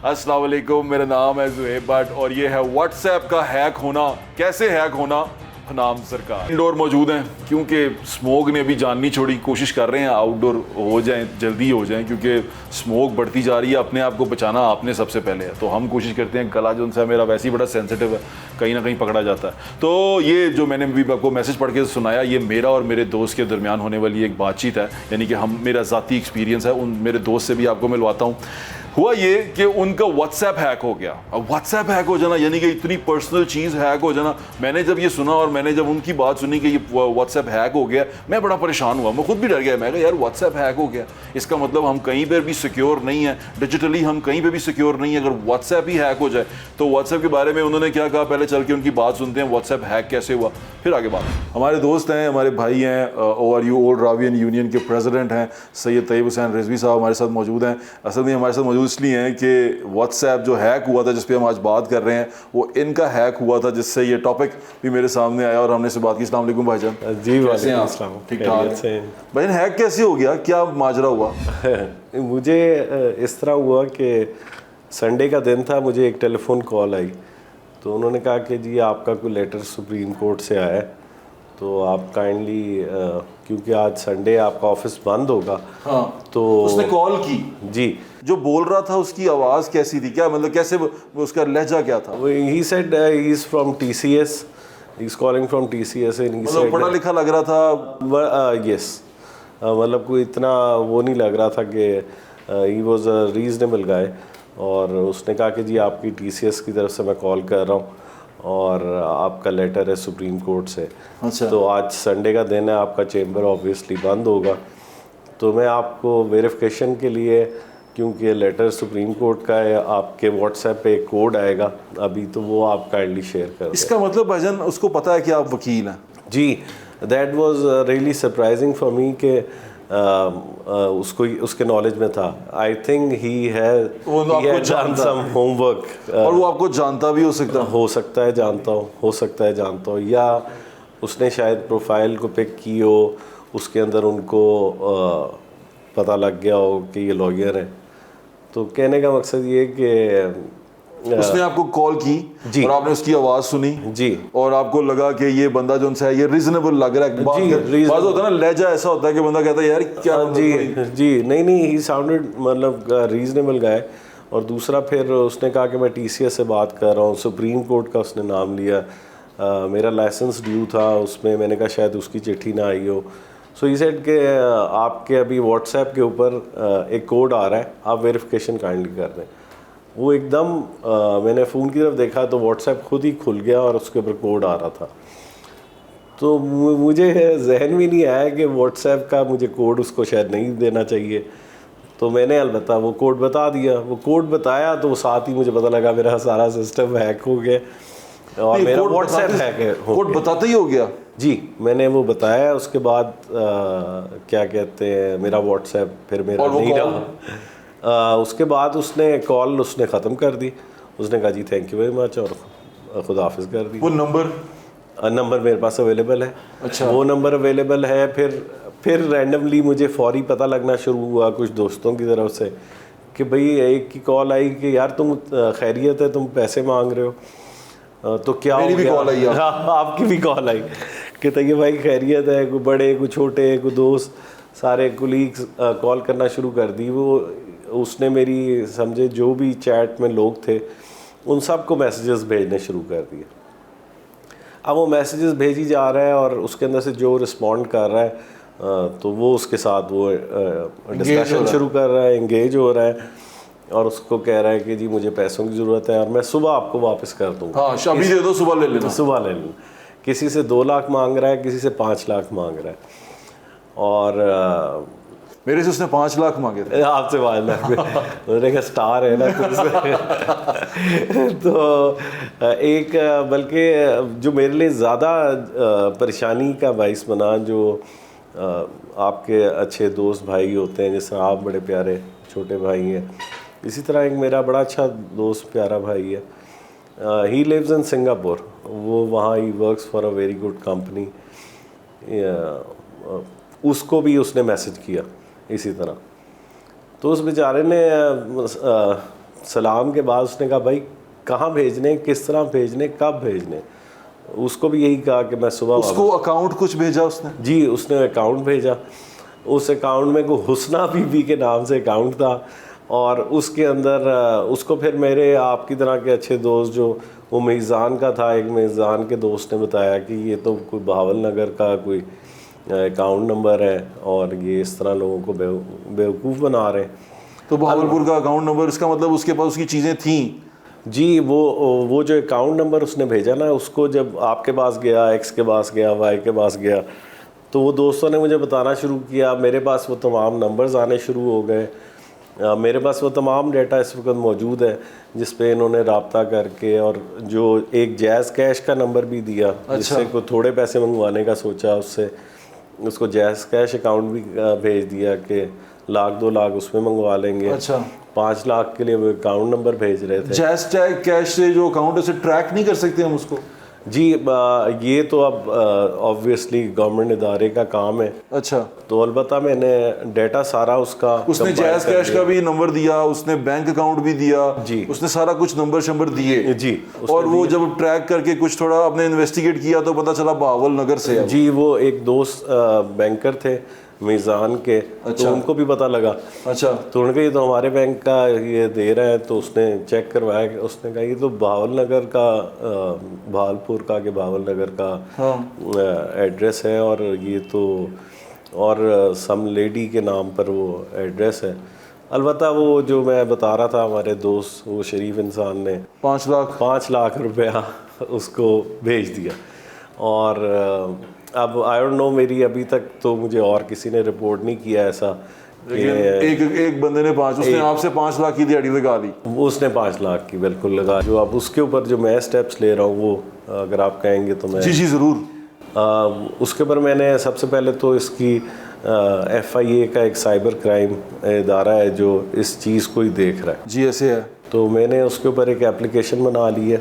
अस्सलाम वालेकुम, मेरा नाम है ज़ुहैब भट्ट और ये है व्हाट्सएप का हैक होना। कैसे हैक होना, नाम सरकार। इंडोर मौजूद हैं क्योंकि स्मोक ने अभी जान नहीं छोड़ी, कोशिश कर रहे हैं आउटडोर हो जाएं, जल्दी हो जाएं, क्योंकि स्मोक बढ़ती जा रही है। अपने आप को बचाना आपने सबसे पहले है, तो हम कोशिश करते हैं। गला जो सा मेरा वैसे ही बड़ा सेंसिटिव है, कहीं ना कहीं पकड़ा जाता है। तो ये जो मैंने अभी आपको मैसेज पढ़ के सुनाया, ये मेरा और मेरे दोस्त के दरमियान होने वाली एक बातचीत है, यानी कि मेरा ज़ाती एक्सपीरियंस है। उन मेरे दोस्त से भी आपको मिलवाता हूँ। हुआ ये कि उनका व्हाट्सएप हैक हो गया। अब व्हाट्सएप हैक हो जाना यानी कि इतनी पर्सनल चीज़ हैक हो जाना, मैंने जब ये सुना और मैंने जब उनकी बात सुनी कि ये व्हाट्सएप हैक हो गया, मैं बड़ा परेशान हुआ। मैं खुद भी डर गया। मैं कहा यार व्हाट्सएप हैक हो गया, इसका मतलब हम कहीं पर भी सिक्योर नहीं है, डिजिटली हम कहीं पर भी सिक्योर नहीं है। अगर व्हाट्सएप ही हैक हो जाए तो व्हाट्सएप के बारे में उन्होंने क्या कहा, पहले चल के उनकी बात सुनते हैं, व्हाट्सएप हैक कैसे हुआ, फिर आगे बात। हमारे दोस्त हैं, हमारे भाई हैं, ORU ओल्ड रावियन यूनियन के प्रेसिडेंट हैं सैयद तैयब हुसैन रिजवी साहब हमारे साथ मौजूद हैं। असल में हमारे साथ मौजूद इसलिए हैं कि व्हाट्सएप जो हैक हुआ था, जिस पे हम आज बात कर रहे हैं, वो इनका हैक हुआ था, जिससे ये टॉपिक भी मेरे सामने आया और हमने से बात की। अस्सलाम वालेकुम भाईजान। जी वालेकुम अस्सलाम। ठीक ठाक भाईजान, हैक कैसे हो गया, क्या माजरा हुआ? मुझे इस तरह हुआ कि संडे का दिन था, मुझे एक टेलीफोन कॉल आई। तो उन्होंने कहा कि जी आपका कोई लेटर सुप्रीम कोर्ट से आया है, तो आप काइंडली क्योंकि आज संडे आपका ऑफिस बंद होगा। हाँ, तो उसने कॉल की। जी। जो बोल रहा था उसकी आवाज़ कैसी थी, क्या मतलब कैसे उसका लहजा क्या था? He said he is from TCS, he is calling from TCS and he said पढ़ा लिखा लग रहा था। यस, मतलब कोई इतना वो नहीं लग रहा था कि ही वॉज अ रीजनेबल गाय। और उसने कहा कि जी आपकी TCS की तरफ से मैं कॉल कर रहा हूँ और आपका लेटर है सुप्रीम कोर्ट से। अच्छा। तो आज संडे का दिन है, आपका चेंबर ऑब्वियसली बंद होगा, तो मैं आपको वेरिफिकेशन के लिए, क्योंकि लेटर सुप्रीम कोर्ट का है, आपके व्हाट्सएप पे एक कोड आएगा अभी, तो वो आप काइंडली शेयर कर। इसका मतलब भाईजान उसको पता है कि आप वकील हैं? जी, that was really surprising for me कि उसको उसके नॉलेज में था। I think he had done some homework. और वो आपको जानता भी हो सकता है, जानता हूँ, या उसने शायद प्रोफाइल को पिक की हो, उसके अंदर उनको पता लग गया हो कि ये लॉयर है। तो कहने का मकसद ये कि उसने आपको कॉल की जी, और आपने उसकी आवाज़ सुनी जी, और आपको लगा कि ये बंदा जो है ये रीजनेबल लग रहा है। बात होता है ना, लहजा ऐसा होता है कि बंदा कहता है यार क्या। जी, नहीं, ही साउंडेड मतलब रीजनेबल गाय। और दूसरा फिर उसने कहा कि मैं TCS से बात कर रहा हूँ, सुप्रीम कोर्ट का उसने नाम लिया। मेरा लाइसेंस ड्यू था, उसमें मैंने कहा शायद उसकी चिट्ठी ना आई हो। सो ही सेड कि आपके अभी व्हाट्सएप के ऊपर एक कोड आ रहा है, आप वेरिफिकेशन काइंडली कर दें। वो एकदम मैंने फ़ोन की तरफ देखा तो व्हाट्सएप खुद ही खुल गया और उसके ऊपर कोड आ रहा था। तो मुझे जहन में नहीं आया कि व्हाट्सएप का मुझे कोड उसको शायद नहीं देना चाहिए, तो मैंने अलबत्ता वो कोड बता दिया। वो कोड बताया तो साथ ही मुझे पता लगा मेरा सारा सिस्टम हैक हो गया और मेरा व्हाट्सएप हैक है। कोड बताते ही हो गया? जी, मैंने वो बताया, उसके बाद क्या कहते हैं, मेरा व्हाट्सएप फिर मेरा नहीं रहा। उसके बाद उसने कॉल ख़त्म कर दी। उसने कहा जी थैंक यू वेरी मच और खुदा हाफिज़ कर दी। वो नंबर मेरे पास अवेलेबल है। अच्छा। वो नंबर अवेलेबल है। फिर रैंडमली मुझे फौरी पता लगना शुरू हुआ कुछ दोस्तों की तरफ से कि भाई एक की कॉल आई कि यार तुम खैरियत है, तुम पैसे मांग रहे हो। तो क्या मेरी भी कॉल आई। आपकी भी कॉल आई कि तैयब भाई खैरियत है। कोई बड़े, कोई छोटे, कोई दोस्त, सारे कुलीग्स कॉल करना शुरू कर दी। वो उसने मेरी समझे जो भी चैट में लोग थे उन सब को मैसेजेस भेजने शुरू कर दिए। अब वो मैसेजेस भेजी जा रहा है और उसके अंदर से जो रिस्पॉन्ड कर रहा है तो वो उसके साथ वो डिस्कशन शुरू कर रहा है, एंगेज हो रहा है और उसको कह रहा है कि जी मुझे पैसों की ज़रूरत है और मैं सुबह आपको वापस कर दूँगा। हाँ, अभी दे दो, सुबह ले लेना। सुबह ले लेना। किसी से 2 लाख मांग रहा है, किसी से 5 लाख मांग रहा है। और मेरे से उसने 5 लाख मांगे थे। आपसे 5 लाख उन्होंने कहा स्टार है ना तो एक, बल्कि जो मेरे लिए ज़्यादा परेशानी का बाइस बना, जो आपके अच्छे दोस्त भाई होते हैं, जैसे आप बड़े प्यारे छोटे भाई हैं, इसी तरह एक मेरा बड़ा अच्छा दोस्त प्यारा भाई है। He lives in Singapore. वो वहाँ he works for a very good company. उसको भी उसने मैसेज किया इसी तरह। तो उस बेचारे ने सलाम के बाद उसने कहा भाई कहाँ भेजने, किस तरह भेजने, कब भेजने। उसको भी यही कहा कि मैं सुबह उसको अकाउंट कुछ भेजा उसने? जी, उसने अकाउंट भेजा। उस अकाउंट में को हुस्ना बीबी के नाम से अकाउंट था, और उसके अंदर उसको फिर मेरे आपकी तरह के अच्छे दोस्त जो वो मीज़ान का था, एक मीज़ान के दोस्त ने बताया कि ये तो कोई बहावल नगर का कोई अकाउंट नंबर है और ये इस तरह लोगों को बेवकूफ़ बना रहे हैं। तो बहावलपुर का अकाउंट नंबर, इसका मतलब उसके पास उसकी चीज़ें थीं? जी, वो जो अकाउंट नंबर उसने भेजा ना, उसको जब आपके पास गया, एक्स के पास गया, वाई के पास गया, तो वो दोस्तों ने मुझे बताना शुरू किया, मेरे पास वो तमाम नंबर्स आने शुरू हो गए। मेरे पास वो तमाम डाटा इस वक्त मौजूद है जिस पे इन्होंने रब्ता करके, और जो एक जैज़ कैश का नंबर भी दिया, जिससे को थोड़े पैसे मंगवाने का सोचा, उससे उसको जैज़ कैश अकाउंट भी भेज दिया कि 1 लाख 2 लाख उसमें मंगवा लेंगे। अच्छा। 5 लाख के लिए वो अकाउंट नंबर भेज रहे थे। जैज़ कैश से जो अकाउंट है उसे ट्रैक नहीं कर सकते हम उसको? जी, ये तो अब ऑब्वियसली गवर्नमेंट इदारे का काम है। अच्छा। तो अलबत्ता मैंने डाटा सारा उसका, उसने जैज़ कैश का भी नंबर दिया, उसने बैंक अकाउंट भी दिया जी, उसने सारा कुछ नंबर दिए जी, और वो जब ट्रैक करके कुछ थोड़ा आपने इन्वेस्टिगेट किया तो पता चला बहावल नगर से है। जी, वो एक दोस्त बैंकर थे मीज़ान के। अच्छा। तो उनको भी पता लगा। अच्छा। तो उनके ये तो हमारे बैंक का ये दे रहा है, तो उसने चेक करवाया कि उसने कहा ये तो बहावल नगर का, बहावलपुर का के बहावल नगर का एड्रेस है, और ये तो और सम लेडी के नाम पर वो एड्रेस है। अलबत्ता वो जो मैं बता रहा था हमारे दोस्त, वो शरीफ इंसान ने 5 लाख रुपया उसको भेज दिया। और अब आई डोंट नो, मेरी अभी तक तो मुझे और किसी ने रिपोर्ट नहीं किया ऐसा। एक बंदे ने उसने आपसे 5 लाख की दिहाड़ी लगा ली। उसने 5 लाख की बिल्कुल लगा। जो अब उसके ऊपर जो मैं स्टेप्स ले रहा हूँ वो अगर आप कहेंगे तो मैं जी ज़रूर। उसके ऊपर मैंने सबसे पहले तो इसकी FIA का एक साइबर क्राइम इदारा है जो इस चीज़ को ही देख रहा है। जी ऐसे है। तो मैंने उसके ऊपर एक एप्लीकेशन बना ली है,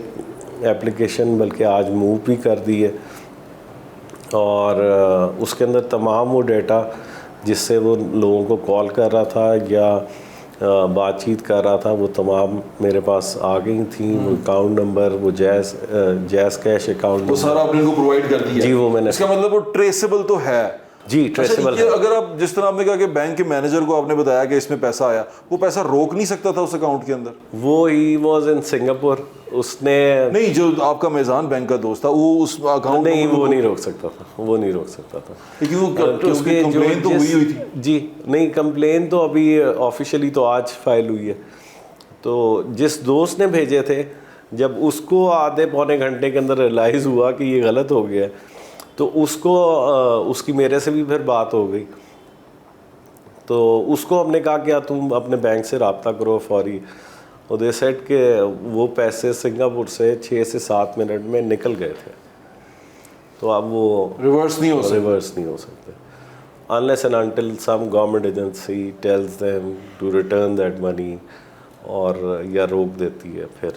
एप्लीकेशन बल्कि आज मूव भी कर दी है, और उसके अंदर तमाम वो डेटा जिससे वो लोगों को कॉल कर रहा था या बातचीत कर रहा था, वो तमाम मेरे पास आ गई थी। वो अकाउंट नंबर, वो जैज़ कैश अकाउंट, वो सारा आपने उनको प्रोवाइड कर दिया? जी, वो मैंने। इसका मतलब वो ट्रेसेबल तो है? जी, ट्रेसेबल है। अगर आप जिस तरह आपने कहा कि बैंक के मैनेजर को आपने बताया कि इसमें पैसा आया, वो पैसा रोक नहीं सकता था उस अकाउंट के अंदर? वो ही वाज इन सिंगापुर। उसने नहीं, जो आपका मीज़ान बैंक का दोस्त था वो उस अकाउंट नहीं, वो नहीं रोक सकता था, वो नहीं रोक सकता था क्योंकि उसकी कंप्लेन तो हुई थी। जी नहीं, कंप्लेन तो अभी ऑफिशियली तो आज फाइल हुई है। तो जिस दोस्त ने भेजे थे, जब उसको आधे पौने घंटे के अंदर रियलाइज़ हुआ कि ये गलत हो गया, तो उसको उसकी मेरे से भी फिर बात हो गई। तो उसको हमने कहा कि तुम अपने बैंक से रब्ता करो फौरी। और दे सेड के वो पैसे सिंगापुर से 6 से 7 मिनट में निकल गए थे। तो अब वो रिवर्स नहीं हो सकते unless and until some government agency tells them to return that money, और या रोक देती है। फिर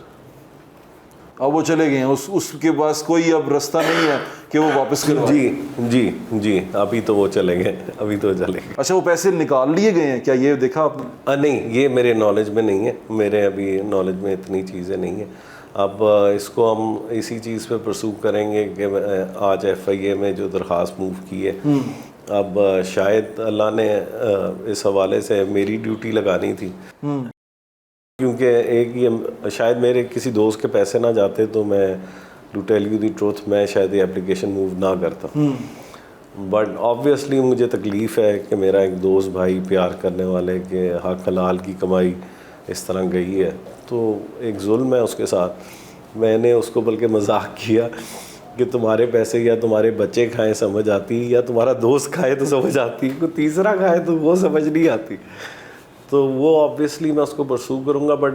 अब वो चले गए हैं, उसके पास कोई अब रास्ता नहीं है कि वो वापस करवाए। जी, अभी तो वो चले गए, अभी तो चले गए। अच्छा, वो पैसे निकाल लिए गए हैं क्या, ये देखा आपने? नहीं, ये मेरे नॉलेज में नहीं है, मेरे अभी नॉलेज में इतनी चीज़ें नहीं है। अब इसको हम इसी चीज़ पे परसू करेंगे कि आज FIA में जो दरख्वास्त मूव की है, अब शायद अल्लाह ने इस हवाले से मेरी ड्यूटी लगानी थी, क्योंकि एक ये शायद मेरे किसी दोस्त के पैसे ना जाते तो मैं to tell you the truth मैं शायद ये एप्लीकेशन मूव ना करता। बट ऑब्वियसली मुझे तकलीफ़ है कि मेरा एक दोस्त भाई प्यार करने वाले के हक हलाल की कमाई इस तरह गई है, तो एक जुल्म है उसके साथ। मैंने उसको बल्कि मजाक किया कि तुम्हारे पैसे या तुम्हारे बच्चे खाएं समझ आती, या तुम्हारा दोस्त खाए तो समझ आती, कोई तीसरा खाए तो वो समझ नहीं आती। तो वो ऑब्वियसली मैं उसको परसू करूँगा। But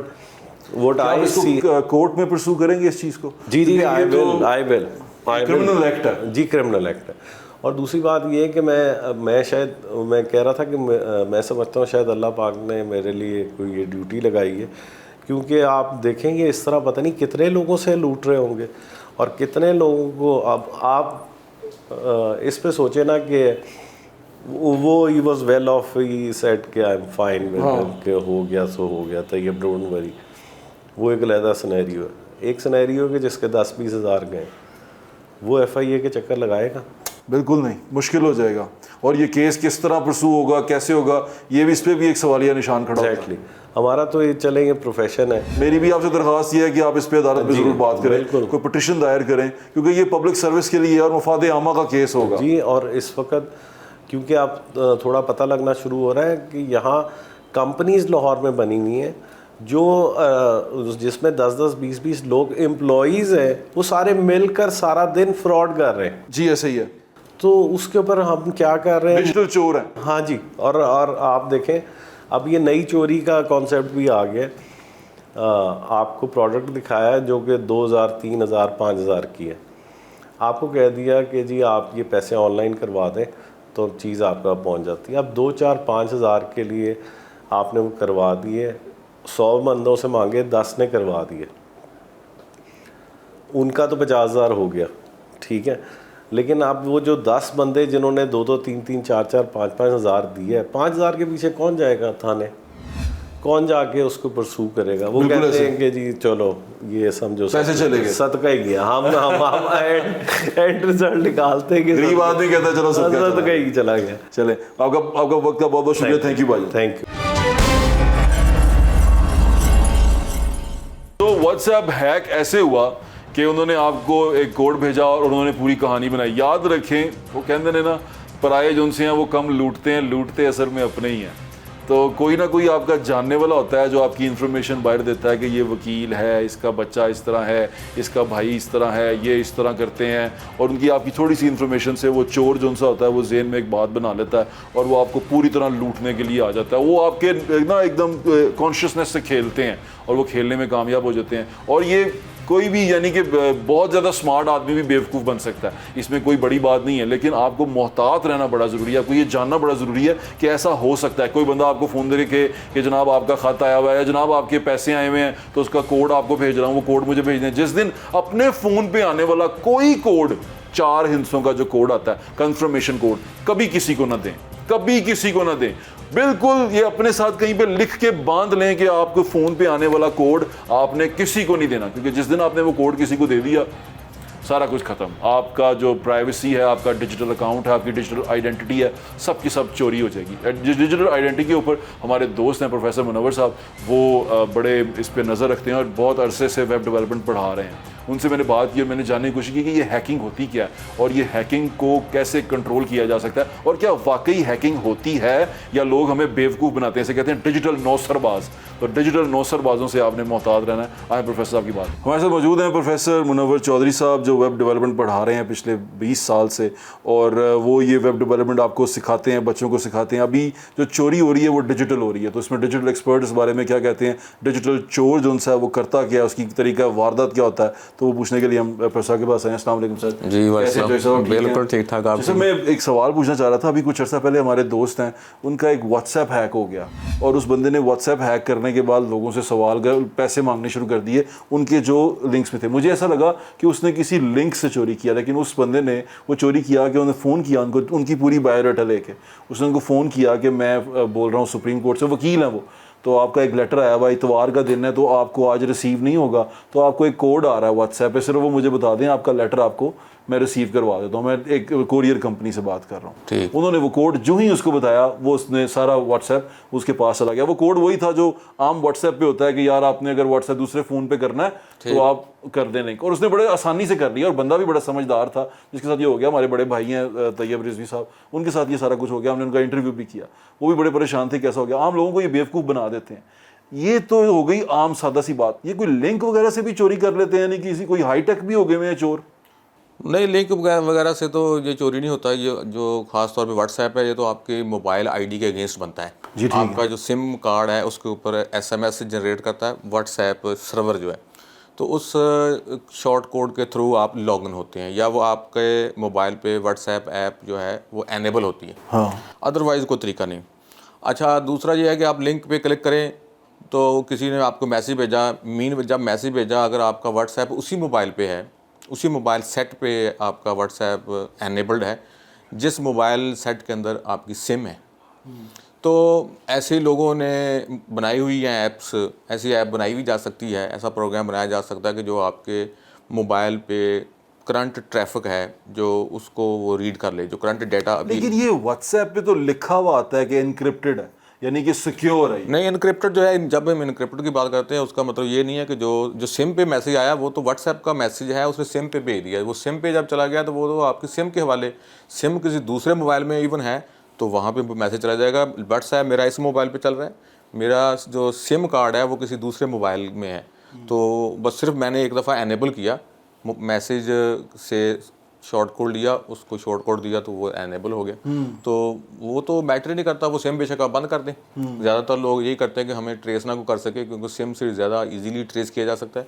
what I see, court में परसू करेंगे इस चीज़ को? जी, आई विल। क्रिमिनल एक्ट है जी, क्रिमिनल एक्ट है। और दूसरी बात ये है कि मैं कह रहा था कि मैं समझता हूँ शायद अल्लाह पाक ने मेरे लिए कोई ये ड्यूटी लगाई है, क्योंकि आप देखेंगे इस तरह पता नहीं कितने लोगों से लूट रहे होंगे, और कितने लोगों को अब आप इस पे सोचे ना कि वो he was well of, he said कि आई एम फाइन, के हो गया सो हो गया, तैयब डोंट वरी। वो एक अलहदा सिनेरियो है। एक सिनेरियो कि जिसके 10-20 हज़ार गए, वो FIA के चक्कर लगाएगा? बिल्कुल नहीं, मुश्किल हो जाएगा। और ये केस किस तरह परसू होगा, कैसे होगा, ये भी, इस पर भी एक सवालिया निशान खड़ा होता है। एग्जैक्टली। हमारा तो ये चले ये प्रोफेशन है। मेरी भी आपसे दरख्वास्त ये है कि आप इस पे अदालत में ज़रूर बात करें, कोई पिटिशन दायर करें, क्योंकि ये पब्लिक सर्विस के लिए और मफाद आमा का केस होगा जी। और इस वक्त क्योंकि आप थोड़ा पता लगना शुरू हो रहा है कि यहाँ कंपनीज लाहौर में बनी हुई हैं जो जिसमें 10-10, 20-20 लोग एम्प्लॉयज़ हैं, वो सारे मिलकर सारा दिन फ्रॉड कर रहे हैं। जी ऐसे ही है। तो उसके ऊपर हम क्या कर रहे हैं? डिजिटल चोर है। हाँ जी। और आप देखें अब ये नई चोरी का कॉन्सेप्ट भी आ गया। आपको प्रोडक्ट दिखाया है जो कि 2000, 3000, 5000 की है, आपको कह दिया कि जी आप ये पैसे ऑनलाइन करवा दें तो चीज़ आपका पहुंच जाती है। अब 2, 4, 5 हज़ार के लिए आपने वो करवा दिए, 100 बंदों से मांगे, 10 ने करवा दिए, उनका तो 50,000 हो गया, ठीक है। लेकिन अब वो जो 10 बंदे जिन्होंने 2-2, 3-3, 4-4, 5-5 हज़ार दिए है, 5 हज़ार के पीछे कौन जाएगा थाने? कौन जाके उसको परसू करेगा? वो कहते हैं कि जी चलो ये समझो पैसे चले गए, सदका ही गया। हम एंड रिजल्ट निकालते हैं कि गरीब आदमी कहता है चलो सदका ही चला गया। चले, आपका वक्त का बहुत बहुत शुक्रिया। थैंक यू भाई। Thank you. तो व्हाट्सएप हैक ऐसे हुआ कि उन्होंने आपको एक कोड भेजा और उन्होंने पूरी कहानी बनाई। याद रखें, वो कहते हैं ना, पराये जो उनसे हैं वो कम लूटते हैं, लूटते असल में अपने ही हैं। तो कोई ना कोई आपका जानने वाला होता है जो आपकी इन्फॉर्मेशन बाहर देता है कि ये वकील है, इसका बच्चा इस तरह है, इसका भाई इस तरह है, ये इस तरह करते हैं, और उनकी आपकी थोड़ी सी इन्फॉर्मेशन से वो चोर जो उनसा होता है वो जेहन में एक बात बना लेता है और वो आपको पूरी तरह लूटने के लिए आ जाता है। वो आपके ना एकदम कॉन्शियसनेस से खेलते हैं और वो खेलने में कामयाब हो जाते हैं। और ये कोई भी, यानी कि बहुत ज़्यादा स्मार्ट आदमी भी बेवकूफ़ बन सकता है, इसमें कोई बड़ी बात नहीं है, लेकिन आपको मोहतात रहना बड़ा ज़रूरी है। आपको ये जानना बड़ा ज़रूरी है कि ऐसा हो सकता है। कोई बंदा आपको फ़ोन दे कि जनाब आपका खत आया हुआ है या जनाब आपके पैसे आए हुए हैं तो उसका कोड आपको भेज रहा हूँ, वो कोड मुझे भेज दें। जिस दिन अपने फ़ोन पे आने वाला कोई कोड, 4 हिस्सों का जो कोड आता है कंफर्मेशन कोड, कभी किसी को ना दें, कभी किसी को ना दें। बिल्कुल ये अपने साथ कहीं पे लिख के बांध लें कि आपको फ़ोन पे आने वाला कोड आपने किसी को नहीं देना, क्योंकि जिस दिन आपने वो कोड किसी को दे दिया, सारा कुछ ख़त्म। आपका जो प्राइवेसी है, आपका डिजिटल अकाउंट है, आपकी डिजिटल आइडेंटिटी है, सब की सब चोरी हो जाएगी। डिजिटल आइडेंटिटी के ऊपर हमारे दोस्त हैं प्रोफेसर मुनव्वर साहब, वो बड़े इस पर नज़र रखते हैं और बहुत अरसे से वेब डेवलपमेंट पढ़ा रहे हैं। उनसे मैंने बात की और मैंने जानने की कोशिश की कि ये हैकिंग होती क्या है और ये हैकिंग को कैसे कंट्रोल किया जा सकता है और क्या वाकई हैकिंग होती है या लोग हमें बेवकूफ़ बनाते हैं। इसे कहते हैं डिजिटल नौसरबाज। तो डिजिटल नौसरबाजों से आपने मोहतात रहना है। आए प्रोफेसर साहब की बात। हमारे साथ मौजूद हैं प्रोफेसर मुनव्वर चौधरी साहब, जो वेब डेवलपमेंट पढ़ा रहे हैं पिछले 20 साल से, और वो ये वेब डेवलपमेंट आपको सिखाते हैं, बच्चों को सिखाते हैं। अभी जो चोरी हो रही है वो डिजिटल हो रही है, तो इसमें डिजिटल एक्सपर्ट इस बारे में क्या कहते हैं, डिजिटल चोर जो उनसा है वो करता क्या है, उसकी तरीका वारदात क्या होता है, तो वो पूछने के लिए हम प्रोफेसर के पास आए हैं। अस्सलाम वालेकुम सर। जी बिल्कुल ठीक ठाक। आप सर, मैं एक सवाल पूछना चाह रहा था। अभी कुछ अर्सा पहले हमारे दोस्त हैं, उनका एक व्हाट्सएप हैक हो गया और उस बंदे ने व्हाट्सएप हैक करने के बाद लोगों से सवाल कर पैसे मांगने शुरू कर दिए उनके जो लिंक्स में थे। मुझे ऐसा लगा कि उसने किसी लिंक से चोरी किया, लेकिन उस बंदे ने वो चोरी किया कि उन्होंने फ़ोन किया उनको, उनकी पूरी बायोडाटा लेके उसने उनको फ़ोन किया कि मैं बोल रहा हूँ सुप्रीम कोर्ट से, वकील हैं वो, तो आपका एक लेटर आया हुआ, इतवार का दिन है तो आपको आज रिसीव नहीं होगा, तो आपको एक कोड आ रहा है व्हाट्सएप पे, सिर्फ वो मुझे बता दें, आपका लेटर आपको मैं रिसीव करवा देता हूँ। मैं एक कोरियर कंपनी से बात कर रहा हूँ। उन्होंने वो कोड जो ही उसको बताया, वो उसने सारा व्हाट्सएप उसके पास चला गया। वो कोड वही था जो आम व्हाट्सएप पे होता है कि यार आपने अगर व्हाट्सएप दूसरे फ़ोन पे करना है तो आप कर दें लिंक, और उसने बड़े आसानी से कर लिया। और बंदा भी बड़ा समझदार था जिसके साथ ये हो गया। हमारे बड़े भाई हैं तैयब रिजवी साहब, उनके साथ ये सारा कुछ हो गया। हमने उनका इंटरव्यू भी किया, वो भी बड़े परेशान थे कैसा हो गया। आम लोगों को ये बेवकूफ़ बना देते हैं। ये तो हो गई आम सादा सी बात। ये कोई लिंक वगैरह से भी चोरी कर लेते हैं, यानी किसी कोई हाईटेक भी हो गए हैं चोर? नहीं, लिंक वगैरह से तो ये चोरी नहीं होता है। ये जो खास तौर पे व्हाट्सएप है, ये तो आपके मोबाइल आईडी के अगेंस्ट बनता है। जी, ठीक आपका जो सिम कार्ड है उसके ऊपर SMS जनरेट करता है व्हाट्सएप सर्वर जो है, तो उस शॉर्ट कोड के थ्रू आप लॉगिन होते हैं या वो आपके मोबाइल पे व्हाट्सएप ऐप जो है वो एनेबल होती है। हाँ। अदरवाइज़ कोई तरीका नहीं। अच्छा, दूसरा ये है कि आप लिंक पे क्लिक करें तो किसी ने आपको मैसेज भेजा, जब मैसेज भेजा अगर आपका व्हाट्सएप उसी मोबाइल पे है, उसी मोबाइल सेट पे आपका व्हाट्सएप एनेबल्ड है जिस मोबाइल सेट के अंदर आपकी सिम है, तो ऐसे लोगों ने बनाई हुई हैं ऐप्स, ऐसी ऐप बनाई भी जा सकती है, ऐसा प्रोग्राम बनाया जा सकता है कि जो आपके मोबाइल पे करंट ट्रैफिक है जो उसको वो रीड कर ले, जो करंट डाटा अभी। लेकिन ये व्हाट्सएप पे तो लिखा हुआ आता है कि इनक्रिप्टेड है, यानी कि सिक्योर है। नहीं, इनक्रिप्टेड जो है, जब हम इनक्रिप्टेड की बात करते हैं उसका मतलब ये नहीं है कि जो सिम पे मैसेज आया वो तो व्हाट्सएप का मैसेज है, उसने सिम पे भेज दिया, वो सिम पे जब चला गया तो वो तो आपकी सिम के हवाले, सिम किसी दूसरे मोबाइल में इवन है तो वहाँ पे मैसेज चला जाएगा। व्हाट्सएप मेरा इस मोबाइल पे चल रहा है, मेरा जो सिम कार्ड है वो किसी दूसरे मोबाइल में है, तो बस सिर्फ मैंने एक दफ़ा एनेबल किया, मैसेज से शॉर्ट कोड लिया, उसको शॉर्ट कोड दिया तो वो एनेबल हो गया। तो वो तो मैटर नहीं करता, वो सिम बेशक आप बंद कर दें। ज़्यादातर लोग यही करते हैं कि हमें ट्रेस ना को कर सके, क्योंकि सिम से ज़्यादा इजीली ट्रेस किया जा सकता है,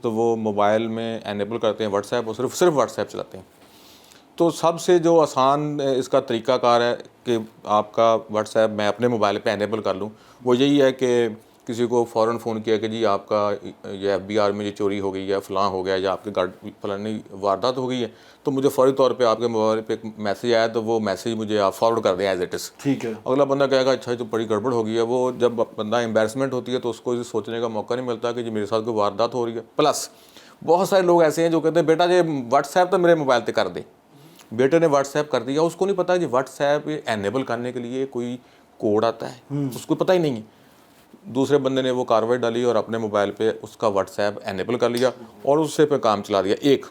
तो वो मोबाइल में एनेबल करते हैं व्हाट्सएप और सिर्फ व्हाट्सएप चलाते हैं। तो सबसे जो आसान इसका तरीकाकार है कि आपका व्हाट्सएप मैं अपने मोबाइल पे एनेबल कर लूँ, वो यही है कि किसी को फ़ौरन फ़ोन किया कि जी आपका ये FBR में ये चोरी हो गई है, फ़लाँ हो गया, या आपके गाड़ी फलानी वारदात हो गई है, तो मुझे फ़ौरी तौर पे आपके मोबाइल पे एक मैसेज आया तो वो मैसेज मुझे आप फॉरवर्ड कर दें एज इट इज़। ठीक है। अगला बंदा कहेगा अच्छा तो बड़ी गड़बड़ हो गई है, वो जब बंदा एम्बैरसमेंट होती है तो उसको ये सोचने का मौका नहीं मिलता कि जी मेरे साथ कोई वारदात हो रही है। प्लस बहुत सारे लोग ऐसे हैं जो कहते हैं बेटा ये व्हाट्सएप तो मेरे मोबाइल पर कर दे, बेटे ने व्हाट्सएप कर दिया, उसको नहीं पता कि व्हाट्सएप एनेबल करने के लिए कोई कोड आता है, उसको पता ही नहीं है। दूसरे बंदे ने वो कार्रवाई डाली और अपने मोबाइल पे उसका व्हाट्सएप एनेबल कर लिया और उससे पे काम चला दिया। एक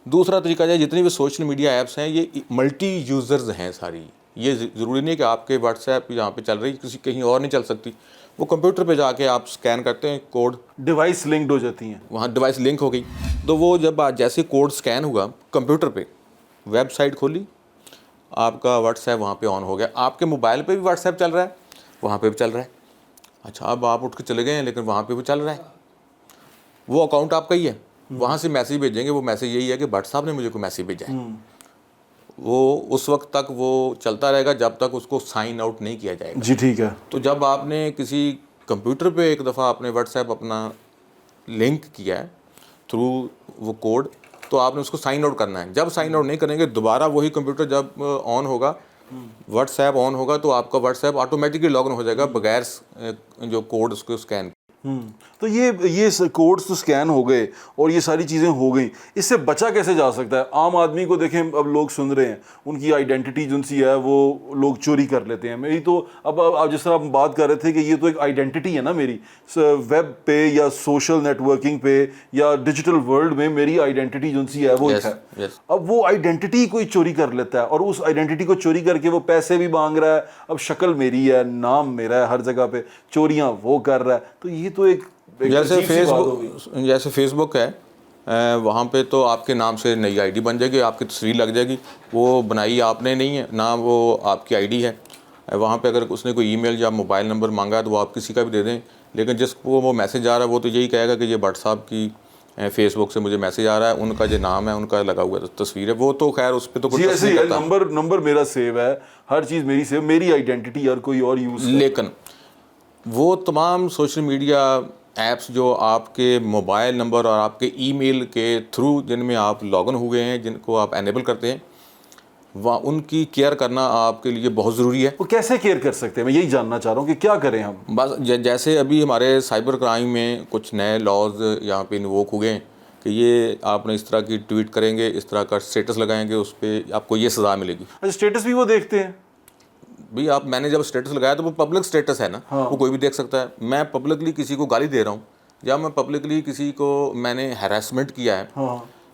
दूसरा तरीका है, जितनी भी सोशल मीडिया ऐप्स हैं ये मल्टी यूज़र्स हैं सारी, ये ज़रूरी नहीं है कि आपके व्हाट्सएप यहाँ पे चल रही किसी कहीं और नहीं चल सकती। वो कंप्यूटर पे जाके आप स्कैन करते हैं कोड, डिवाइस लिंक्ड हो जाती हैं, वहाँ डिवाइस लिंक हो गई, तो वो जब जैसे कोड स्कैन हुआ कंप्यूटर पे, वेबसाइट खोली, आपका व्हाट्सएप वहाँ पे ऑन हो गया, आपके मोबाइल पे भी व्हाट्सएप चल रहा है, वहाँ पे भी चल रहा है। अच्छा अब आप उठ के चले गए हैं लेकिन वहाँ पे भी चल रहा है, वो अकाउंट आपका ही है, वहाँ से मैसेज भेजेंगे, वो मैसेज यही है कि भट्ट साहब ने मुझे कोई मैसेज भेजा है, वो उस वक्त तक वो चलता रहेगा जब तक उसको साइन आउट नहीं किया जाएगा। जी ठीक है। तो जब आपने किसी कंप्यूटर पे एक दफ़ा आपने व्हाट्सएप अपना लिंक किया है थ्रू वो कोड, तो आपने उसको साइन आउट करना है। जब साइन आउट नहीं करेंगे दोबारा वही कंप्यूटर जब ऑन होगा, व्हाट्सएप ऑन होगा, तो आपका व्हाट्सएप ऑटोमेटिकली लॉगिन हो जाएगा बगैर जो कोड उसको स्कैन। तो ये कोड्स तो स्कैन हो गए और ये सारी चीज़ें हो गई, इससे बचा कैसे जा सकता है? आम आदमी को देखें, अब लोग सुन रहे हैं, उनकी आइडेंटिटी जो सी है वो लोग चोरी कर लेते हैं। मेरी तो अब जिस तरह हम बात कर रहे थे कि ये तो एक आइडेंटिटी है ना मेरी, वेब पे या सोशल नेटवर्किंग पे या डिजिटल वर्ल्ड में मेरी आइडेंटिटी जो सी है वो yes, है। yes. अब वो आइडेंटिटी कोई चोरी कर लेता है और उस आइडेंटिटी को चोरी करके वो पैसे भी मांग रहा है, अब शक्ल मेरी है, नाम मेरा है, हर जगह पे चोरियां वो कर रहा है। तो ये तो एक जैसे फेसबुक है, वहाँ पे तो आपके नाम से नई आईडी बन जाएगी, आपकी तस्वीर लग जाएगी, वो बनाई आपने नहीं है ना, वो आपकी आईडी है। वहाँ पे अगर उसने कोई ईमेल या मोबाइल नंबर मांगा है तो वो आप किसी का भी दे दें, लेकिन जिसको वो मैसेज आ रहा है वो तो यही कहेगा कि ये भट्ट साहब की फेसबुक से मुझे मैसेज आ रहा है, उनका जो नाम है, उनका लगा हुआ तस्वीर है, वो तो खैर उस पर तो कुछ ऐसे नंबर मेरा सेव है, हर चीज़ मेरी सेव, मेरी आइडेंटिटी और कोई और यूज़। लेकिन वो तमाम सोशल मीडिया ऐप्स जो आपके मोबाइल नंबर और आपके ईमेल के थ्रू जिनमें आप लॉगिन हुए हैं, जिनको आप एनेबल करते हैं, वह उनकी केयर करना आपके लिए बहुत ज़रूरी है। वो कैसे केयर कर सकते हैं, मैं यही जानना चाह रहा हूँ कि क्या करें हम। बस जैसे अभी हमारे साइबर क्राइम में कुछ नए लॉज यहाँ पे इन्वोक हुए हैं कि ये आपने इस तरह की ट्वीट करेंगे, इस तरह का स्टेटस लगाएंगे, उस पर आपको ये सज़ा मिलेगी। अच्छा, स्टेटस भी वो देखते हैं भाई? मैंने जब स्टेटस लगाया तो वो पब्लिक स्टेटस है ना, वो कोई भी देख सकता है। मैं पब्लिकली किसी को गाली दे रहा हूँ या मैं पब्लिकली किसी को मैंने हैरेसमेंट किया है,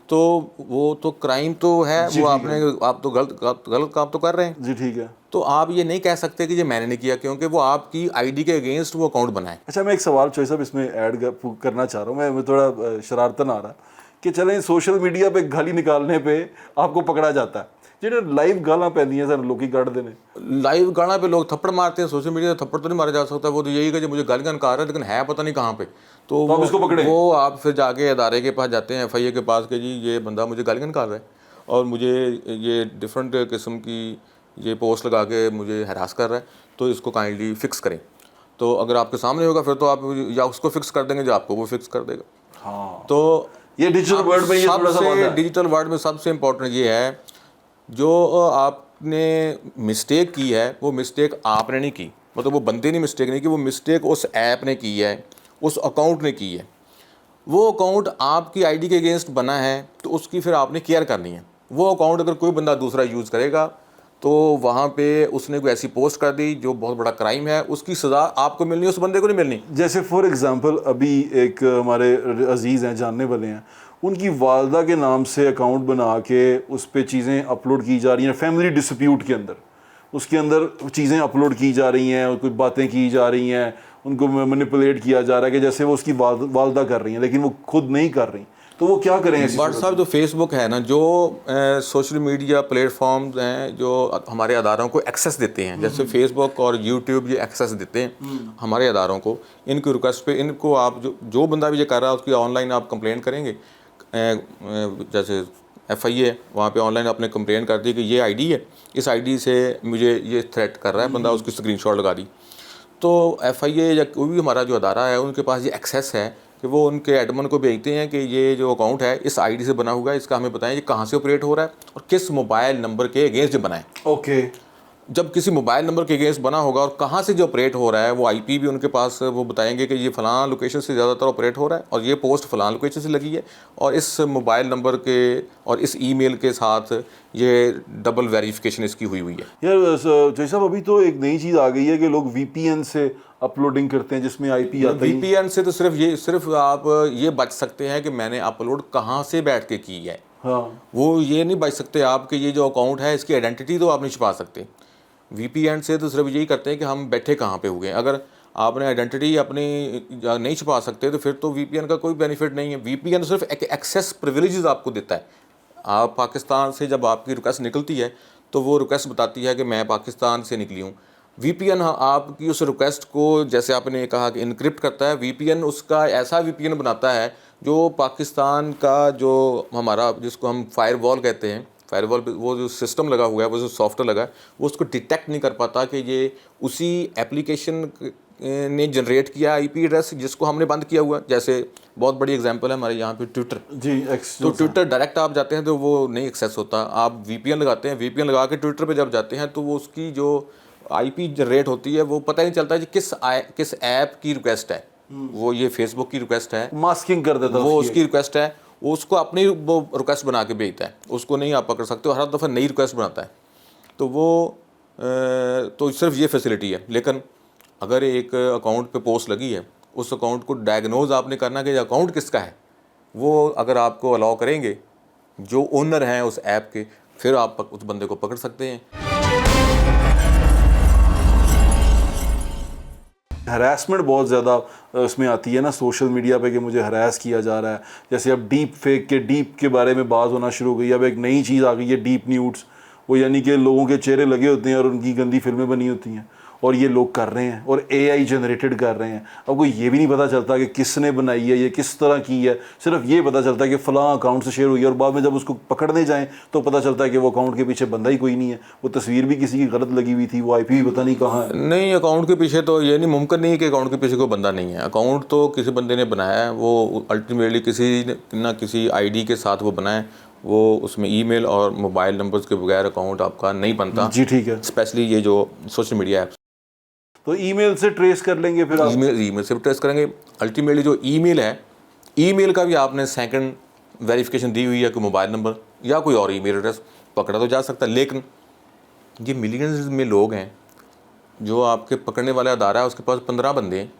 तो वो तो क्राइम तो है, वो आप तो गलत काम तो कर रहे हैं। जी ठीक है। तो आप ये नहीं कह सकते कि ये मैंने नहीं किया, क्योंकि वो आपकी आईडी के अगेंस्ट वो अकाउंट बनाए। अच्छा, मैं एक सवाल चॉइस अब इसमें ऐड करना चाह रहा हूँ, मैं थोड़ा शरारतन आ रहा कि चलें सोशल मीडिया पे गाली निकालने पे आपको पकड़ा जाता है, जिन्हें लाइव गाला पैंदियां सर लोग कट देने, लाइव गाना पे लोग थप्पड़ मारते हैं, सोशल मीडिया थप्पड़ तो नहीं मारा जा सकता, वो तो यही कि मुझे गालियाँ निकाल रहा है लेकिन है पता नहीं कहाँ पे, तो आप उसको पकड़े, वो आप फिर जाके अदारे के पास जाते हैं, FIA के पास कि जी ये बंदा मुझे गालियाँ निकाल रहा है और मुझे ये डिफरेंट किस्म की ये पोस्ट लगा के मुझे हरास कर रहा है, तो इसको काइंडली फिक्स करें। तो अगर आपके सामने होगा फिर तो आप या उसको फिक्स कर देंगे या आपको वो फिक्स कर देगा। हाँ, तो ये डिजिटल वर्ल्ड में, ये थोड़ा सा डिजिटल वर्ल्ड में सबसे इम्पोर्टेंट ये है, जो आप आपने मिस्टेक की है वो मिस्टेक आपने नहीं की, मतलब वो बंदे ने मिस्टेक नहीं की, वो मिस्टेक उस ऐप ने की है, उस अकाउंट ने की है। वो अकाउंट आपकी आईडी के अगेंस्ट बना है तो उसकी फिर आपने केयर करनी है। वो अकाउंट अगर कोई बंदा दूसरा यूज़ करेगा तो वहाँ पे उसने कोई ऐसी पोस्ट कर दी जो बहुत बड़ा क्राइम है, उसकी सज़ा आपको मिलनी है, उस बंदे को नहीं मिलनी। जैसे फॉर एग्जांपल अभी एक हमारे अजीज़ हैं, जानने वाले हैं, उनकी वालदा के नाम से अकाउंट बना के उस पर चीज़ें अपलोड की जा रही हैं फैमिली डिस्प्यूट के अंदर, उसके अंदर चीज़ें अपलोड की जा रही हैं और कुछ बातें की जा रही हैं, उनको मैनिपुलेट किया जा रहा है कि जैसे वो उसकी वालदा कर रही हैं लेकिन वो खुद नहीं कर रही। तो वो क्या करें ऐसी बट साहब जो फेसबुक है ना, जो सोशल मीडिया प्लेटफॉर्म्स हैं जो हमारे अदारों को एक्सेस देते हैं, जैसे फेसबुक और यूट्यूब ये एक्सेस देते हैं हमारे अदारों को, इनकी रिक्वेस्ट पे इनको आप जो बंदा भी ये कर रहा है उसकी ऑनलाइन आप कंप्लेंट करेंगे। जैसे FIA है, वहाँ पे ऑनलाइन आपने कंप्लेंट कर दी कि ये आईडी है, इस आईडी से मुझे ये थ्रेट कर रहा है बंदा, उसकी स्क्रीनशॉट लगा दी। तो FIA या कोई भी हमारा जो अदारा है उनके पास ये एक्सेस है कि वो उनके एडमिन को भेजते हैं कि ये जो अकाउंट है इस आईडी से बना हुआ है, इसका हमें बताएं ये कहाँ से ऑपरेट हो रहा है और किस मोबाइल नंबर के अगेंस्ट बना है। ओके। जब किसी मोबाइल नंबर के अगेंस्ट बना होगा और कहाँ से जो ऑपरेट हो रहा है, वो IP भी उनके पास वो बताएंगे कि ये फ़लाँ लोकेशन से ज़्यादातर ऑपरेट हो रहा है और ये पोस्ट फ़लाँ लोकेशन से लगी है और इस मोबाइल नंबर के और इस ईमेल के साथ ये डबल वेरिफिकेशन इसकी हुई है। यार जय साहब, अभी तो एक नई चीज़ आ गई है कि लोग VPN से अपलोडिंग करते हैं जिसमें IP आता है। VPN से तो सिर्फ आप ये बच सकते हैं कि मैंने अपलोड कहाँ से बैठ के की है। हाँ, वो ये नहीं बच सकते आप कि ये जो अकाउंट है इसकी आइडेंटिटी तो आप नहीं छुपा सकते। VPN से तो सिर्फ यही करते हैं कि हम बैठे कहाँ पे हुए हैं। अगर आपने आइडेंटिटी अपनी नहीं छुपा सकते तो फिर तो VPN का कोई बेनिफिट नहीं है। VPN सिर्फ एक एक्सेस प्रिविलेजेस आपको देता है। आप पाकिस्तान से जब आपकी रिक्वेस्ट निकलती है तो वो रिक्वेस्ट बताती है कि मैं पाकिस्तान से निकली हूँ। VPN आपकी उस रिक्वेस्ट को, जैसे आपने कहा कि इनक्रिप्ट करता है, VPN उसका ऐसा VPN बनाता है जो पाकिस्तान का जो हमारा जिसको हम फायरवॉल कहते हैं, फायरवॉल वो जो सिस्टम लगा हुआ है, वो जो सॉफ्टवेयर लगा है, वो उसको डिटेक्ट नहीं कर पाता कि ये उसी एप्लीकेशन ने जनरेट किया IP एड्रेस जिसको हमने बंद किया हुआ है। जैसे बहुत बड़ी एग्जांपल है हमारे यहाँ पे ट्विटर जी, एक्स। तो ट्विटर डायरेक्ट आप जाते हैं तो वो नहीं एक्सेस होता। आप VPN लगाते हैं, VPN लगा के ट्विटर पे जब जाते हैं तो वो उसकी जो IP जनरेट होती है वो पता ही नहीं चलता कि किस ऐप की रिक्वेस्ट है। वो ये फेसबुक की रिक्वेस्ट है, मास्किंग कर देता है वो उसकी रिक्वेस्ट है, वो उसको अपनी वो रिक्वेस्ट बना के भेजता है, उसको नहीं आप पकड़ सकते हो, हर दफ़ा नई रिक्वेस्ट बनाता है। तो वो तो सिर्फ ये फैसिलिटी है। लेकिन अगर एक अकाउंट पे पोस्ट लगी है, उस अकाउंट को डायग्नोज आपने करना कि अकाउंट किसका है, वो अगर आपको अलाउ करेंगे जो ओनर हैं उस ऐप के, फिर आप उस बंदे को पकड़ सकते हैं। हरासमेंट बहुत ज़्यादा उसमें आती है ना सोशल मीडिया पे कि मुझे हरास किया जा रहा है। जैसे अब डीप के बारे में बात होना शुरू हो गई। अब एक नई चीज़ आ गई है डीप न्यूड्स, वो यानी कि लोगों के चेहरे लगे होते हैं और उनकी गंदी फिल्में बनी होती हैं और ये लोग कर रहे हैं और AI जनरेटेड कर रहे हैं। अब कोई ये भी नहीं पता चलता कि किसने बनाई है, ये किस तरह की है, सिर्फ ये पता चलता है कि फ़लाँ अकाउंट से शेयर हुई है और बाद में जब उसको पकड़ने जाएं तो पता चलता है कि वो अकाउंट के पीछे बंदा ही कोई नहीं है, वो तस्वीर भी किसी की गलत लगी हुई थी, वो IP भी पता नहीं कहाँ है। नहीं, अकाउंट के पीछे तो ये नहीं, मुमकिन नहीं है कि अकाउंट के पीछे कोई बंदा नहीं है। अकाउंट तो किसी बंदे ने बनाया है, वो अल्टीमेटली किसी ना किसी ID के साथ वो बनाए, वो उसमें ईमेल और मोबाइल नंबर्स के बगैर अकाउंट आपका नहीं बनता। जी ठीक है। स्पेशली ये जो सोशल मीडिया ऐप्स, तो ईमेल से ट्रेस कर लेंगे फिर आप? ईमेल से भी ट्रेस करेंगे। अल्टीमेटली जो ईमेल है, ईमेल का भी आपने सेकंड वेरिफिकेशन दी हुई है कि मोबाइल नंबर या कोई और ईमेल एड्रेस, पकड़ा तो जा सकता है। लेकिन ये मिलियंस में लोग हैं, जो आपके पकड़ने वाला अदारा है उसके पास 15 बंदे हैं,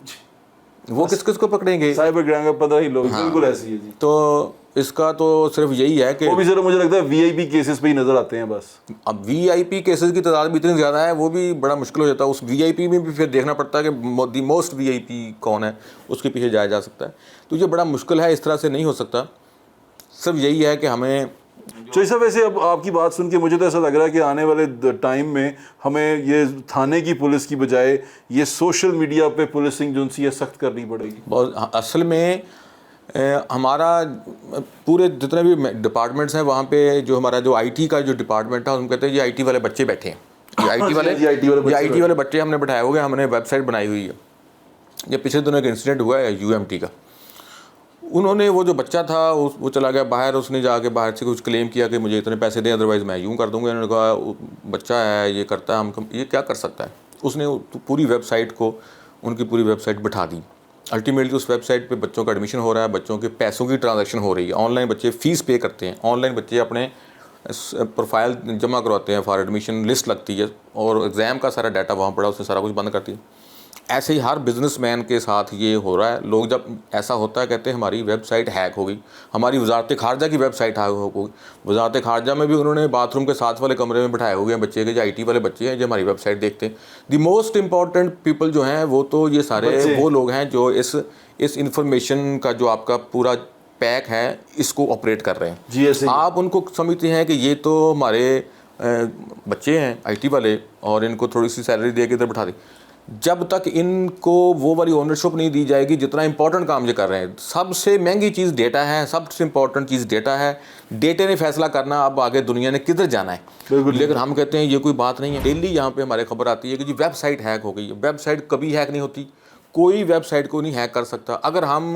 वो किस किस को पकड़ेंगे? साइबर क्राइम का 15 ही लोग। बिल्कुल ऐसी है जी। तो इसका तो सिर्फ यही है कि वो भी सिर्फ मुझे लगता है VIP केसेस पे ही नजर आते हैं बस। अब VIP केसेस की तादाद भी इतनी ज़्यादा है, वो भी बड़ा मुश्किल हो जाता है। उस VIP में भी फिर देखना पड़ता है कि दी मोस्ट VIP कौन है, उसके पीछे जाया जा सकता है। तो ये बड़ा मुश्किल है, इस तरह से नहीं हो सकता। सिर्फ यही है कि हमें तो सब वैसे अब आपकी बात सुन के मुझे तो ऐसा लग रहा है कि आने वाले टाइम में हमें ये थाने की पुलिस की बजाय ये सोशल मीडिया पे पुलिसिंग जो सी है सख्त करनी पड़ेगी। बहुत असल में हमारा पूरे जितने भी डिपार्टमेंट्स हैं वहाँ पे जो हमारा जो IT का जो डिपार्टमेंट है, हम कहते हैं ये IT वाले बच्चे बैठे हैं, ये IT वाले बच्चे हमने बैठाए हुए, हमने वेबसाइट बनाई हुई है। ये पिछले दिनों एक इंसिडेंट हुआ है UMT का, उन्होंने वो जो बच्चा था वो चला गया बाहर, उसने जाके बाहर से कुछ क्लेम किया कि मुझे इतने पैसे दें अदरवाइज़ मैं यूँ कर दूँगा। उन्होंने कहा बच्चा है, ये करता है, हम ये क्या कर सकता है। उसने पूरी वेबसाइट को, उनकी पूरी वेबसाइट बिठा दी। अल्टीमेटली उस वेबसाइट पे बच्चों का एडमिशन हो रहा है, बच्चों के पैसों की ट्रांजैक्शन हो रही है, ऑनलाइन बच्चे फ़ीस पे करते हैं, ऑनलाइन बच्चे अपने प्रोफाइल जमा करवाते हैं फॉर एडमिशन, लिस्ट लगती है और एग्ज़ाम का सारा डाटा वहाँ पड़ा, उसने सारा कुछ बंद कर दिया। ऐसे ही हर बिजनेसमैन के साथ ये हो रहा है। लोग जब ऐसा होता है कहते हैं हमारी वेबसाइट हैक हो गई, हमारी वजारत खारजा की वेबसाइट हैक हो गई। वजारत खारजा में भी उन्होंने बाथरूम के साथ वाले कमरे में बिठाए हुए हैं बच्चे के, जो IT वाले बच्चे हैं जो हमारी वेबसाइट देखते हैं। दी मोस्ट इंपॉर्टेंट पीपल जो हैं वो तो ये सारे वो लोग हैं जो इस इंफॉर्मेशन का जो आपका पूरा पैक है इसको ऑपरेट कर रहे हैं। जी ऐसे आप उनको समझते हैं कि ये तो हमारे बच्चे हैं IT वाले और इनको थोड़ी सी सैलरी दे के इधर बिठा दी। जब तक इनको वो वाली ओनरशिप नहीं दी जाएगी जितना इंपॉर्टेंट काम ये कर रहे हैं। सबसे महंगी चीज़ डेटा है, सबसे इंपॉर्टेंट चीज़ डेटा है। डेटे ने फैसला करना अब आगे दुनिया ने किधर जाना है। लेकिन हम कहते हैं ये कोई बात नहीं है। डेली यहाँ पे हमारे खबर आती है कि जी वेबसाइट हैक हो गई है। वेबसाइट कभी हैक नहीं होती, कोई वेबसाइट को नहीं हैक कर सकता। अगर हम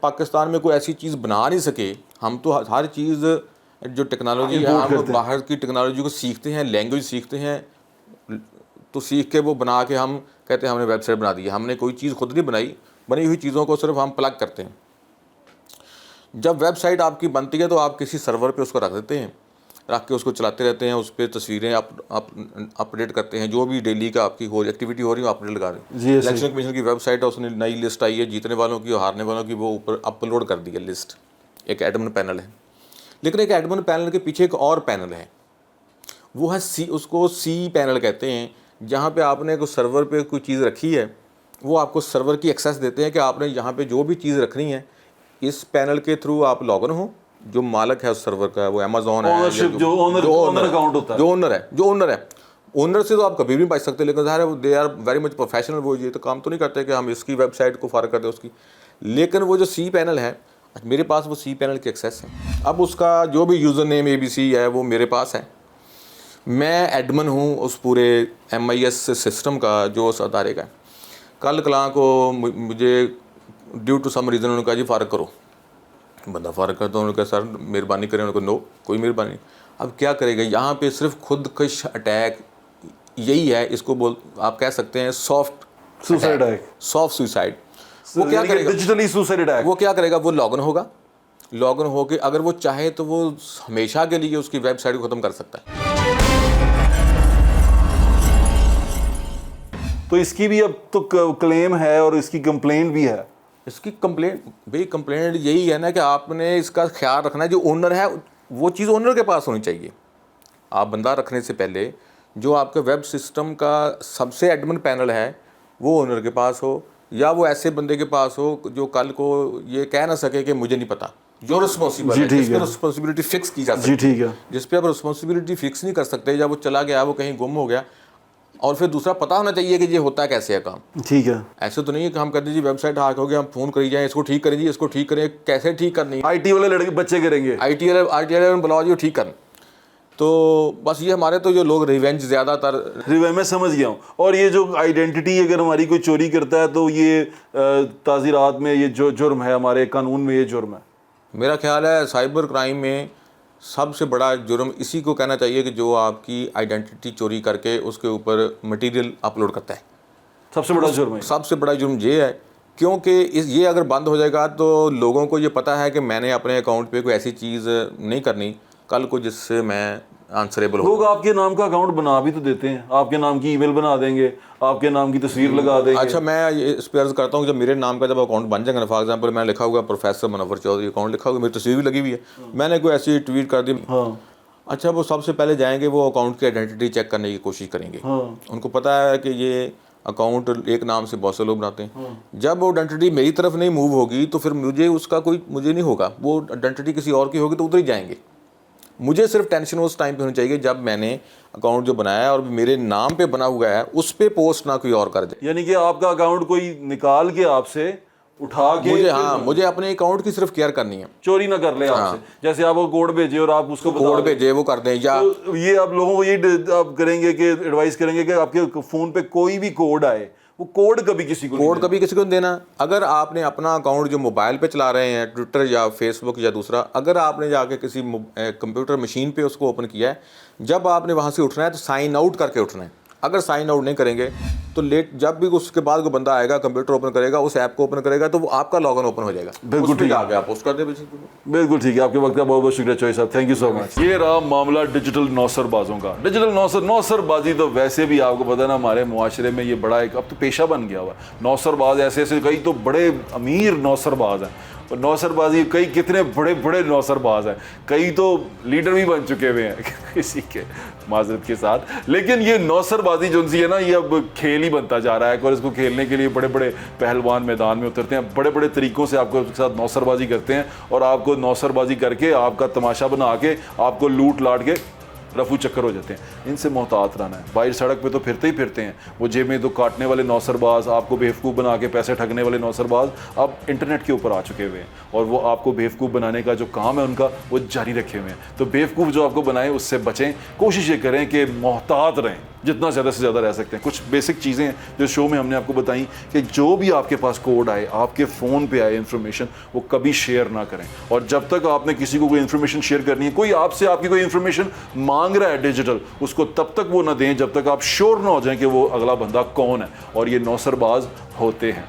पाकिस्तान में कोई ऐसी चीज़ बना नहीं सके, हम तो हर चीज़ जो टेक्नोलॉजी है हम बाहर की टेक्नोलॉजी को सीखते हैं, लैंग्वेज सीखते हैं, तो सीख के वो बना के हम कहते हैं हमने वेबसाइट बना दी है। हमने कोई चीज़ खुद नहीं बनाई, बनी हुई चीज़ों को सिर्फ हम प्लग करते हैं। जब वेबसाइट आपकी बनती है तो आप किसी सर्वर पे उसको रख देते हैं, रख के उसको चलाते रहते हैं, उस पर तस्वीरें अपडेट करते हैं, जो भी डेली का आपकी एक्टिविटी हो रही है अपडेट लगा रहे हैं। इलेक्शन कमीशन की वेबसाइट है, उसने नई लिस्ट आई है जीतने वालों की और हारने वालों की, वो ऊपर अपलोड कर दी है लिस्ट। एक एडमिन पैनल है, लेकिन एक एडमिन पैनल के पीछे एक और पैनल है, वो है उसको सी पैनल कहते हैं। जहाँ पे आपने कोई सर्वर पे कोई चीज़ रखी है, वो आपको सर्वर की एक्सेस देते हैं कि आपने यहाँ पे जो भी चीज़ रखनी है इस पैनल के थ्रू आप लॉगिन हो। जो मालिक है उस सर्वर का, वो अमेज़ॉन है, जो ओनर अकाउंट होता है, जो ओनर है, ओनर से तो आप कभी भी नहीं बच सकते। लेकिन ज़ाहिर है they are very much professional. वो ये तो काम तो नहीं करते कि हम इसकी वेबसाइट को फारग कर दें उसकी। लेकिन वो जो सी पैनल है, मेरे पास वो सी पैनल की एक्सेस है। अब उसका जो भी यूज़र नेम ABC है वो मेरे पास है। मैं एडमिन हूँ उस पूरे MIS सिस्टम का जो उस अदारे का है। कल कलां को मुझे ड्यू टू सम रीज़न उन्होंने कहा जी फारग करो, बंदा फारग करता, उन्होंने कहा सर मेहरबानी करें, उन्होंने कहा नो कोई मेहरबानी नहीं। अब क्या करेगा, यहाँ पे सिर्फ खुदकश अटैक यही है, इसको आप कह सकते हैं सॉफ्ट सुसाइड। वो क्या करेगा, डिजिटली सुसाइड अटैक। वो क्या करेगा, वो लॉगिन होगा, लॉगिन होके अगर वो चाहे तो वो हमेशा के लिए उसकी वेबसाइट को ख़त्म कर सकता है। तो इसकी भी अब तो क्लेम है और इसकी कंप्लेंट भी है। इसकी कंप्लेंट यही है ना कि आपने इसका ख्याल रखना है, जो ओनर है वो चीज़ ओनर के पास होनी चाहिए। आप बंदा रखने से पहले जो आपके वेब सिस्टम का सबसे एडमिन पैनल है वो ओनर के पास हो, या वो ऐसे बंदे के पास हो जो कल को ये कह ना सके कि मुझे नहीं पता। जो रिस्पॉन्सिबल है, जिस पे रिस्पॉन्सिबिलिटी फिक्स की जा सकती है, ठीक है, जिस पे आप रिस्पॉन्सिबिलिटी फिक्स नहीं कर सकते, जब वो चला गया, वो कहीं गुम हो गया, और फिर दूसरा पता होना चाहिए कि ये होता कैसे है काम। ठीक है, ऐसे तो नहीं है कि हम कहते हैं जी वेबसाइट हैक हो गया, हम फ़ोन करी जाए, इसको ठीक करें जी, इसको ठीक करें, कैसे ठीक करनी है, IT वाले लड़के बच्चे करेंगे, IT वाले बुलाओ जी ठीक करना। तो बस ये हमारे तो जो लोग रिवेंज ज़्यादातर मैं समझ गया हूँ। और ये जो आइडेंटिटी अगर हमारी कोई चोरी करता है तो ये ताज़ीरात में ये जो जुर्म है, हमारे कानून में ये जुर्म है। मेरा ख्याल है साइबर क्राइम में सबसे बड़ा जुर्म इसी को कहना चाहिए कि जो आपकी आइडेंटिटी चोरी करके उसके ऊपर मटेरियल अपलोड करता है। सबसे बड़ा जुर्म है, सबसे बड़ा जुर्म ये है, क्योंकि ये अगर बंद हो जाएगा तो लोगों को ये पता है कि मैंने अपने अकाउंट पे कोई ऐसी चीज़ नहीं करनी कल को जिससे मैं आंसरेबल हो। लोग आपके नाम का अकाउंट बना भी तो देते हैं, आपके नाम की ईमेल बना देंगे, आपके नाम की तस्वीर लगा देंगे। अच्छा, मैं इस पर अर्ज़ करता हूँ, जब मेरे नाम का जब अकाउंट बन जाएगा ना, फॉर एग्जांपल मैं लिखा हुआ प्रोफेसर मुनव्वर चौधरी, अकाउंट लिखा हुआ, मेरी तस्वीर भी लगी हुई है, मैंने कोई ऐसी ट्वीट कर दी, हाँ, अच्छा वो सबसे पहले जाएंगे वो अकाउंट की आइडेंटिटी चेक करने की कोशिश करेंगे। हाँ, उनको पता है कि ये अकाउंट एक नाम से बहुत से लोग बनाते हैं। जब वो आइडेंटिटी मेरी तरफ नहीं मूव होगी तो फिर मुझे नहीं होगा, वो आइडेंटिटी किसी और की होगी तो उधर ही जाएंगे। मुझे सिर्फ टेंशन उस टाइम पे होनी चाहिए जब मैंने अकाउंट जो बनाया है और मेरे नाम पे बना हुआ है उस पे पोस्ट ना कोई और कर जाए। यानी कि आपका अकाउंट कोई निकाल के आपसे उठा के मुझे अपने अकाउंट की सिर्फ केयर करनी है, चोरी ना कर ले आपसे। जैसे आप वो कोड भेजे और आप उसको कोड भेजे वो कर दें, या तो ये आप लोगों को ये आप करेंगे कि एडवाइस करेंगे कि आपके फ़ोन पे कोई भी कोड आए वो कोड कभी किसी को कोड कभी किसी को नहीं देना। अगर आपने अपना अकाउंट जो मोबाइल पे चला रहे हैं, ट्विटर या फेसबुक या दूसरा, अगर आपने जाके किसी कंप्यूटर मशीन पे उसको ओपन किया है, जब आपने वहाँ से उठना है तो साइन आउट करके उठना है। अगर साइन आउट नहीं करेंगे तो लेट जब भी उसके बाद कोई बंदा आएगा, कंप्यूटर ओपन करेगा, उस ऐप को ओपन करेगा, तो वो आपका लॉगिन ओपन हो जाएगा। बिल्कुल ठीक है, आगे आप पोस्ट कर दें। बिल्कुल ठीक है। आपके वक्त का बहुत बहुत शुक्रिया चौधरी साहब, थैंक यू सो मच। ये रहा मामला डिजिटल नौसरबाजों का। डिजिटल नौसरबाजी तो वैसे भी आपको पता है ना, हमारे मुआशरे में ये बड़ा एक अब तो पेशा बन गया हुआ है। नौसरबाज ऐसे ऐसे कई तो बड़े अमीर नौसरबाज हैं, और नौसरबाजी कई कितने बड़े बड़े नौसरबाज हैं, कई तो लीडर भी बन चुके हुए हैं किसी के माजरत के साथ। लेकिन ये नौसरबाजी जो है ना, ये अब खेल ही बनता जा रहा है, और इसको खेलने के लिए बड़े बड़े पहलवान मैदान में उतरते हैं, बड़े बड़े तरीक़ों से आपको साथ नौसरबाजी करते हैं, और आपको नौसरबाजी करके आपका तमाशा बना के आपको लूट लाट के रफू चक्कर हो जाते हैं। इनसे मोहतात रहना है। बाहर सड़क पे तो फिरते ही फिरते हैं, वो जेब में तो काटने वाले नौसरबाज, आपको बेवकूफ़ बना के पैसे ठगने वाले नौसरबाज अब इंटरनेट के ऊपर आ चुके हुए हैं, और वो आपको बेवकूफ़ बनाने का जो काम है उनका वो जारी रखे हुए हैं। तो बेवकूफ़ जो आपको बनाए उससे बचें, कोशिश ये करें कि मोहतात रहें, जितना ज़्यादा से ज़्यादा रह सकते हैं। कुछ बेसिक चीज़ें हैं जो शो में हमने आपको बताई कि जो भी आपके पास कोड आए, आपके फ़ोन पे आए इन्फॉर्मेशन, वो कभी शेयर ना करें। और जब तक आपने किसी को कोई इन्फॉर्मेशन शेयर करनी है, कोई आपसे आपकी कोई इन्फॉर्मेशन मांग रहा है डिजिटल, उसको तब तक वो ना दें जब तक आप श्योर ना हो जाएं कि वो अगला बंदा कौन है। और ये नौसरबाज होते हैं।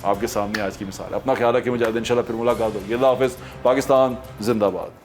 आपके सामने आज की मिसाल है। अपना ख्याल रखें, मुझे इंशाल्लाह फिर मुलाकात होगी। अल्लाह हाफ़िज़। पाकिस्तान जिंदाबाद।